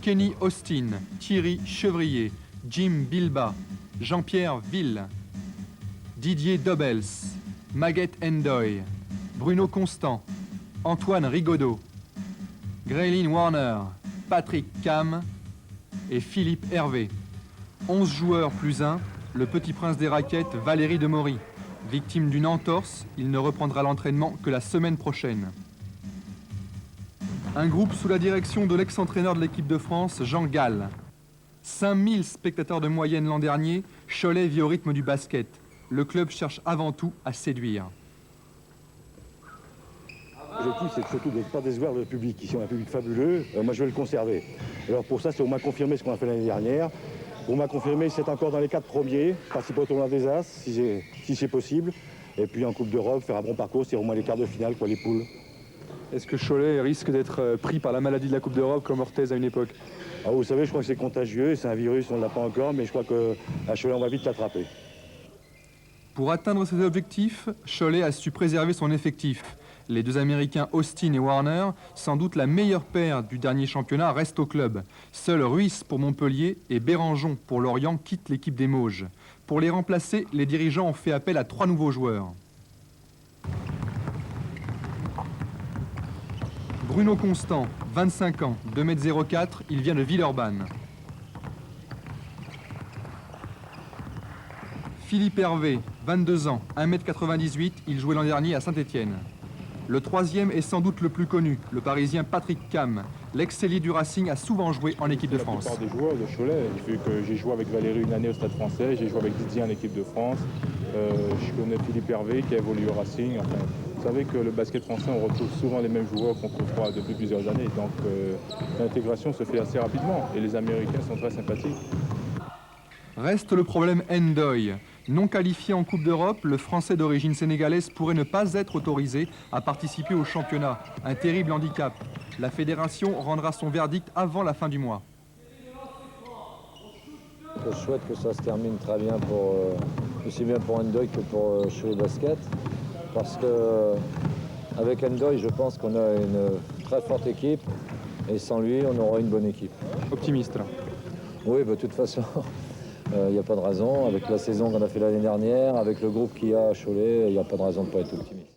Kenny Austin, Thierry Chevrier, Jim Bilba, Jean-Pierre Ville, Didier Dobels, Maguette Endoy, Bruno Constant, Antoine Rigaudot, Graylin Warner, Patrick Cam et Philippe Hervé. 11 joueurs plus 1, le petit prince des raquettes Valérie Demory. Victime d'une entorse, il ne reprendra l'entraînement que la semaine prochaine. Un groupe sous la direction de l'ex-entraîneur de l'équipe de France, Jean Gall. 5000 spectateurs de moyenne l'an dernier, Cholet vit au rythme du basket. Le club cherche avant tout à séduire. L'objectif, c'est surtout de ne pas décevoir le public. Ici, on a un public fabuleux. Moi, je vais le conserver. Alors pour ça, c'est au moins confirmer ce qu'on a fait l'année dernière. On m'a confirmé c'est encore dans les 4 premiers, participer au tournoi des As, si c'est possible. Et puis en Coupe d'Europe, faire un bon parcours, c'est au moins les quarts de finale, quoi, les poules. Est-ce que Cholet risque d'être pris par la maladie de la Coupe d'Europe comme Orthez à une époque? Ah, vous savez, je crois que c'est contagieux, c'est un virus, on ne l'a pas encore, mais je crois qu'à Cholet, on va vite l'attraper. Pour atteindre ses objectifs, Cholet a su préserver son effectif. Les deux Américains Austin et Warner, sans doute la meilleure paire du dernier championnat, restent au club. Seuls Ruiz pour Montpellier et Bérangeon pour Lorient quittent l'équipe des Mauges. Pour les remplacer, les dirigeants ont fait appel à 3 nouveaux joueurs. Bruno Constant, 25 ans, 2,04 m, il vient de Villeurbanne. Philippe Hervé, 22 ans, 1,98 m, il jouait l'an dernier à Saint-Étienne. Le troisième est sans doute le plus connu, le Parisien Patrick Cam. L'ex-ailier du Racing a souvent joué en équipe de France. La plupart des joueurs de Cholet, vu que j'ai joué avec Valérie une année au Stade Français, j'ai joué avec Didier en équipe de France. Je connais Philippe Hervé qui a évolué au Racing. Enfin, vous savez que le basket français, on retrouve souvent les mêmes joueurs qu'on côtoie depuis plusieurs années. Donc l'intégration se fait assez rapidement et les Américains sont très sympathiques. Reste le problème Endoy. Non qualifié en Coupe d'Europe, le Français d'origine sénégalaise pourrait ne pas être autorisé à participer au championnat. Un terrible handicap. La fédération rendra son verdict avant la fin du mois. Je souhaite que ça se termine très bien, aussi bien pour Endoy que pour Cholet Basket. Parce qu'avec Endoy, je pense qu'on a une très forte équipe. Et sans lui, on aura une bonne équipe. Optimiste là. Oui, de toute façon. Il n'y a pas de raison, avec la saison qu'on a fait l'année dernière, avec le groupe qu'il y a à Cholet, il n'y a pas de raison de ne pas être optimiste.